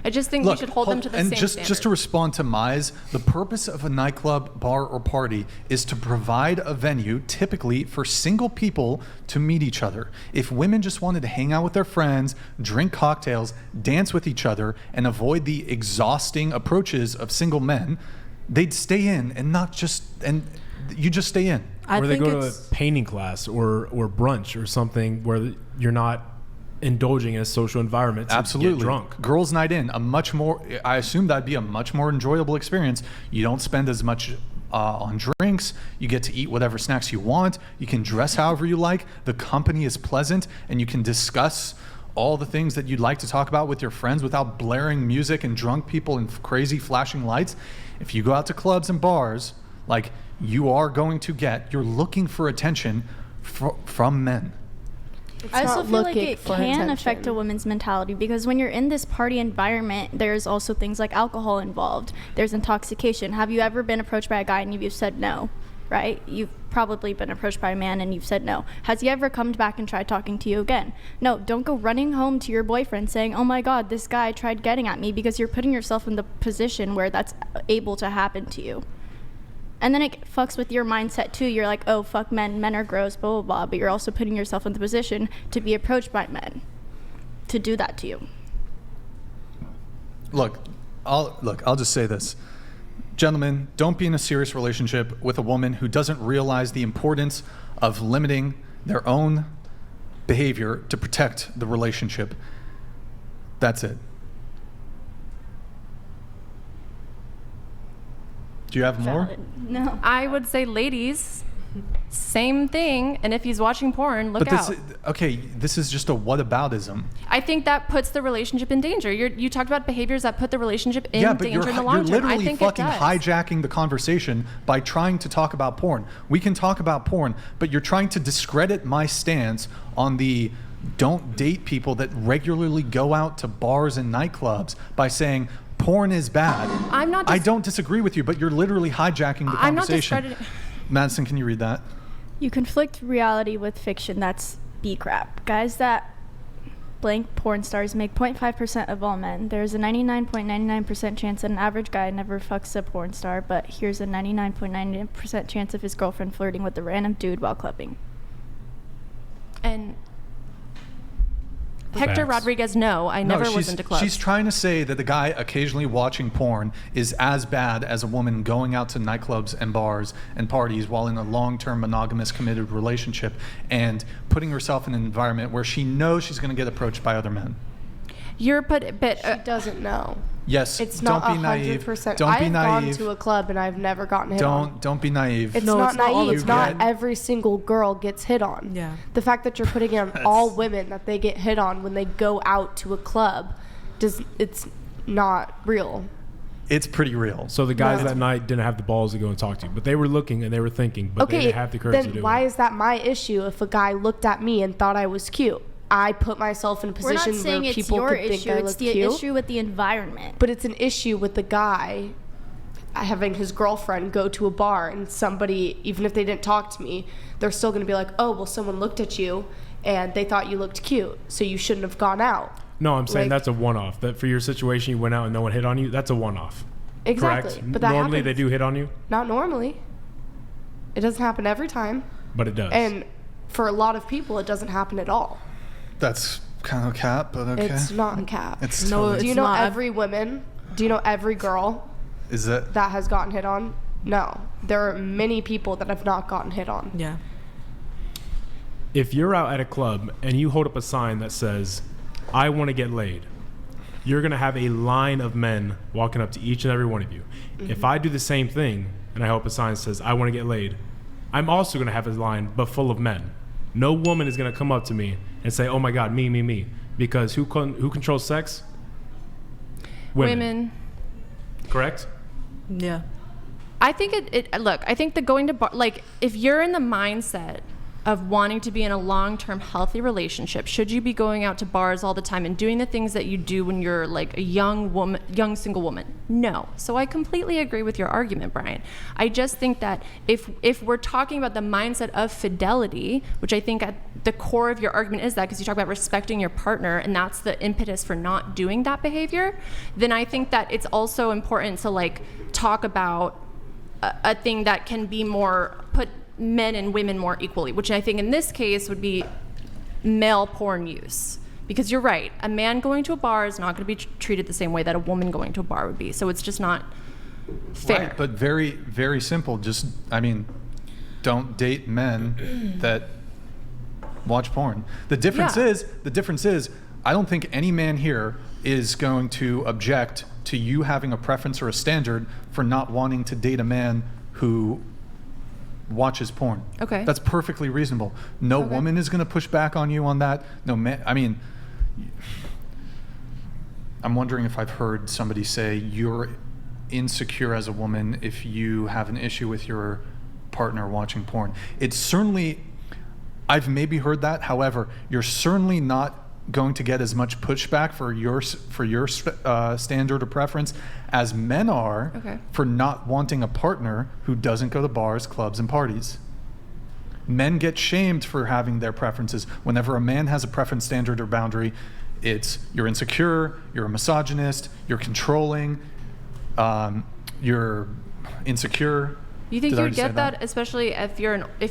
I just think we should hold them to the same standard. And just to respond to Mize, the purpose of a nightclub, bar, or party is to provide a venue, typically for single people, to meet each other. If women just wanted to hang out with their friends, drink cocktails, dance with each other, and avoid the exhausting approaches of single men, they'd stay in you just stay in. Or they go to a painting class or brunch or something where you're not indulging in a social environment to Absolutely. get drunk. Girls' night in, I assume that'd be a much more enjoyable experience. You don't spend as much on drinks. You get to eat whatever snacks you want. You can dress however you like. The company is pleasant, and you can discuss all the things that you'd like to talk about with your friends without blaring music and drunk people and crazy flashing lights. If you go out to clubs and bars, like you're looking for attention from men. I also feel like it can affect a woman's mentality, because when you're in this party environment, there's also things like alcohol involved. There's intoxication. Have you ever been approached by a guy and you've said no, right? You've probably been approached by a man and you've said no. Has he ever come back and tried talking to you again? No, don't go running home to your boyfriend saying, oh my God, this guy tried getting at me, because you're putting yourself in the position where that's able to happen to you. And then it fucks with your mindset too. You're like, oh, fuck men are gross, blah, blah, blah. But you're also putting yourself in the position to be approached by men to do that to you. Look, I'll just say this. Gentlemen, don't be in a serious relationship with a woman who doesn't realize the importance of limiting their own behavior to protect the relationship. That's it. Do you have more? No. I would say, ladies, same thing. And if he's watching porn, look out. This is just a whataboutism. I think that puts the relationship in danger. You talked about behaviors that put the relationship in danger in the long term. You're literally fucking hijacking the conversation by trying to talk about porn. We can talk about porn, but you're trying to discredit my stance on the don't date people that regularly go out to bars and nightclubs by saying porn is bad. I don't disagree with you, but you're literally hijacking the conversation. I'm not discrediting. Madison, can you read that? You conflict reality with fiction. That's B crap. Guys that blank porn stars make 0.5% of all men. There's a 99.99% chance that an average guy never fucks a porn star, but here's a 99.99% chance of his girlfriend flirting with a random dude while clubbing. And Hector Rodriguez, I never was into clubs. She's trying to say that the guy occasionally watching porn is as bad as a woman going out to nightclubs and bars and parties while in a long-term monogamous committed relationship and putting herself in an environment where she knows she's going to get approached by other men. She doesn't know. Yes, it's not 100%. Don't be naive. I've gone to a club and I've never gotten hit on. Don't be naive. It's not naive. It's not every single girl gets hit on. Yeah. The fact that you're putting on all women that they get hit on when they go out to a club, it's not real. It's pretty real. So the guys that night didn't have the balls to go and talk to you, but they were looking and they were thinking, but they didn't have the courage to do it. Then why is that my issue if a guy looked at me and thought I was cute? I put myself in a position where people could think I look cute. It's the issue with the environment. But it's an issue with the guy having his girlfriend go to a bar and somebody, even if they didn't talk to me, they're still going to be like, oh, well, someone looked at you and they thought you looked cute, so you shouldn't have gone out. No, I'm saying that's a one-off. That for your situation, you went out and no one hit on you, that's a one-off. Exactly. Correct? But that normally happens. they do hit on you? Not normally. It doesn't happen every time. But it does. And for a lot of people, it doesn't happen at all. That's kind of cap, but okay. It's not a cap. Do you know every woman? Do you know every girl that has gotten hit on? No. There are many people that have not gotten hit on. Yeah. If you're out at a club and you hold up a sign that says, I want to get laid, you're going to have a line of men walking up to each and every one of you. Mm-hmm. If I do the same thing and I hold up a sign that says, I want to get laid, I'm also going to have a line, but full of men. No woman is going to come up to me and say, oh my God, me. Because who controls sex? Women. Correct? Yeah. I think look, I think the going to bar, like if you're in the mindset of wanting to be in a long-term healthy relationship, should you be going out to bars all the time and doing the things that you do when you're like a young single woman? No. So I completely agree with your argument, Brian. I just think that if we're talking about the mindset of fidelity, which I think at the core of your argument is that, because you talk about respecting your partner and that's the impetus for not doing that behavior, then I think that it's also important to like talk about a thing that can be more, put men and women more equally, which I think in this case would be male porn use. Because you're right, a man going to a bar is not going to be treated the same way that a woman going to a bar would be. So it's just not fair. Right, but very, very simple. Just, I mean, don't date men that watch porn. The difference is, I don't think any man here is going to object to you having a preference or a standard for not wanting to date a man who watches porn. Okay. That's perfectly reasonable. No woman is going to push back on you on that. No man, I mean, I'm wondering if I've heard somebody say you're insecure as a woman if you have an issue with your partner watching porn. It's certainly, I've maybe heard that. However, you're certainly not going to get as much pushback for your standard or preference as men are for not wanting a partner who doesn't go to bars, clubs, and parties. Men get shamed for having their preferences. Whenever a man has a preference, standard, or boundary, it's you're insecure, you're a misogynist, you're controlling, you're insecure. You think you get that, especially if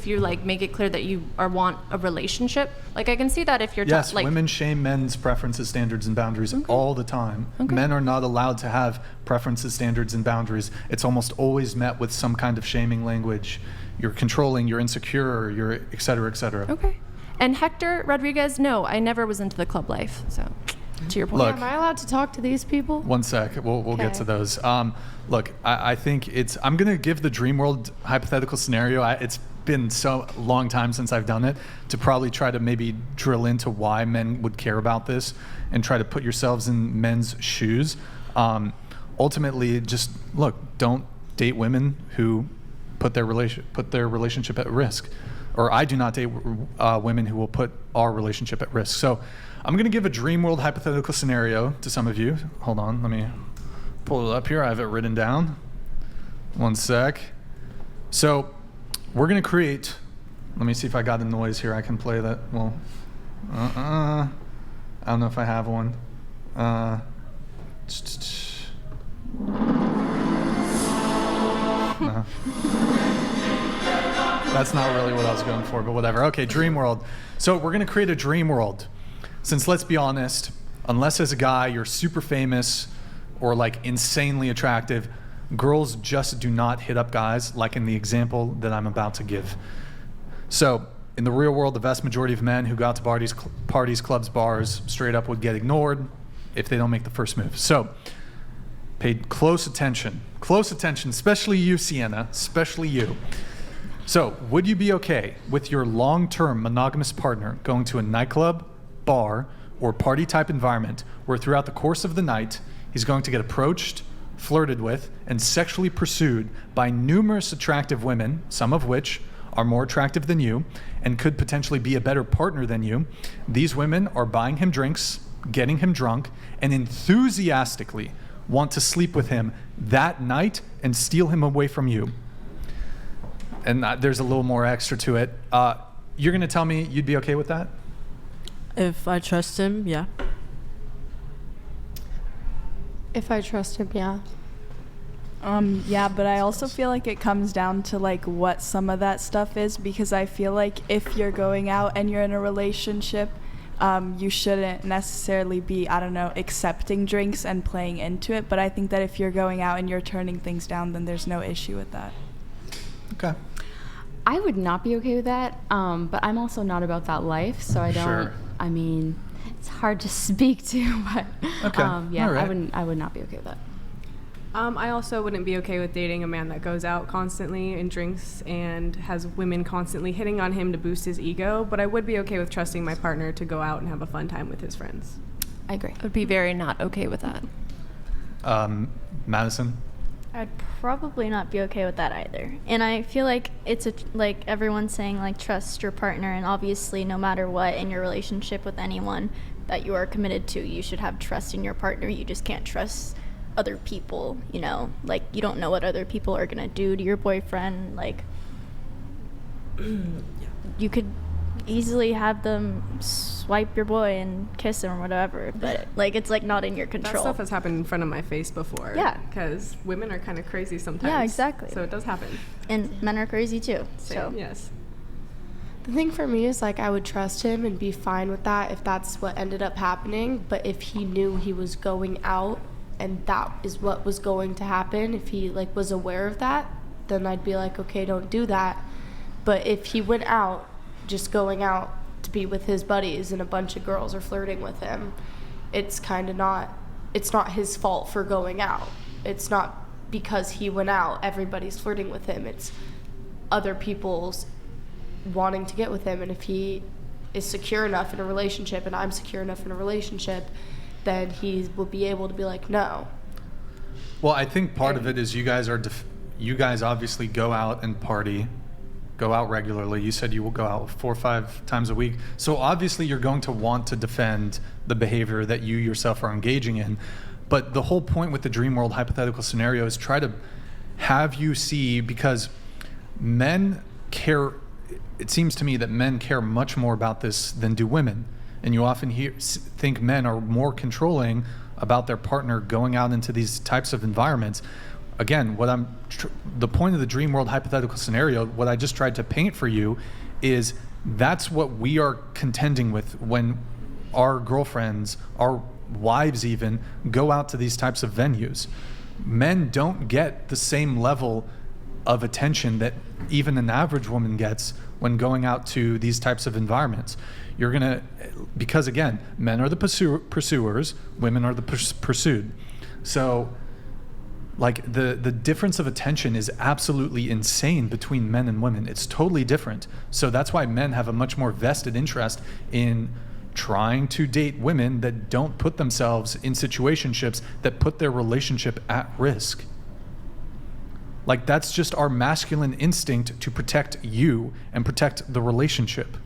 you like make it clear that you want a relationship? Like I can see that if you're yes, women shame men's preferences, standards, and boundaries all the time. Men are not allowed to have preferences, standards, and boundaries. It's almost always met with some kind of shaming language. You're controlling, you're insecure, you're et cetera, et cetera. Okay. And Hector Rodriguez, no, I never was into the club life. So, to your point. Look, am I allowed to talk to these people? One sec. We'll get to those. Look, I think I'm going to give the dream world hypothetical scenario. It's been so long time since I've done it to probably try to maybe drill into why men would care about this and try to put yourselves in men's shoes. Ultimately, just look, don't date women who put their relationship at risk. Or I do not date women who will put our relationship at risk. So I'm going to give a dream world hypothetical scenario to some of you. Hold on, let me pull it up here. I have it written down. One sec. So we're going to create, let me see if I got a noise here. I can play that. Well, I don't know if I have one. No. That's not really what I was going for, but whatever. Okay, dream world. So we're going to create a dream world. Since let's be honest, unless as a guy you're super famous or like insanely attractive, girls just do not hit up guys like in the example that I'm about to give. So in the real world, the vast majority of men who go out to parties, clubs, bars, straight up would get ignored if they don't make the first move. So pay close attention, especially you, Sienna, especially you. So would you be okay with your long-term monogamous partner going to a nightclub, bar, or party type environment where throughout the course of the night, he's going to get approached, flirted with, and sexually pursued by numerous attractive women, some of which are more attractive than you and could potentially be a better partner than you? These women are buying him drinks, getting him drunk, and enthusiastically want to sleep with him that night and steal him away from you. And there's a little more extra to it. You're going to tell me you'd be okay with that? If I trust him, yeah. If I trust him, yeah. Yeah, but I also feel like it comes down to like what some of that stuff is, because I feel like if you're going out and you're in a relationship, you shouldn't necessarily be, accepting drinks and playing into it. But I think that if you're going out and you're turning things down, then there's no issue with that. Okay. I would not be okay with that, but I'm also not about that life, so I don't. Sure. I mean, it's hard to speak to, but okay. Yeah, right. I would not be okay with that. I also wouldn't be okay with dating a man that goes out constantly and drinks and has women constantly hitting on him to boost his ego, but I would be okay with trusting my partner to go out and have a fun time with his friends. I agree. I would be very not okay with that. Madison? I'd probably not be okay with that either. And I feel like it's like everyone's saying, like, trust your partner, and obviously no matter what in your relationship with anyone that you are committed to, you should have trust in your partner. You just can't trust other people, you know? Like, you don't know what other people are going to do to your boyfriend. Like, you could easily have them swipe your boy and kiss him or whatever, but like it's like not in your control. That stuff has happened in front of my face before. Yeah, because women are kind of crazy sometimes. Yeah, exactly. So it does happen. And men are crazy too. Same, so yes. The thing for me is, like, I would trust him and be fine with that if that's what ended up happening. But if he knew he was going out and that is what was going to happen, if he like was aware of that, then I'd be like, okay, don't do that. But if he went out, just going out to be with his buddies and a bunch of girls are flirting with him, it's kind of not his fault for going out. It's not because he went out, everybody's flirting with him. It's other people's wanting to get with him. And if he is secure enough in a relationship and I'm secure enough in a relationship, then he will be able to be like, no. Well, I think part of it is you guys obviously go out and party, go out regularly. You said you will go out 4 or 5 times a week. So obviously you're going to want to defend the behavior that you yourself are engaging in. But the whole point with the dream world hypothetical scenario is try to have you see, because men care, it seems to me that men care much more about this than do women. And you often think men are more controlling about their partner going out into these types of environments. Again, the point of the dream world hypothetical scenario, what I just tried to paint for you is that's what we are contending with when our girlfriends, our wives even, go out to these types of venues. Men don't get the same level of attention that even an average woman gets when going out to these types of environments. Because again, men are the pursuers, women are the pursued. So like the difference of attention is absolutely insane between men and women. It's totally different. So that's why men have a much more vested interest in trying to date women that don't put themselves in situationships that put their relationship at risk. Like, that's just our masculine instinct to protect you and protect the relationship.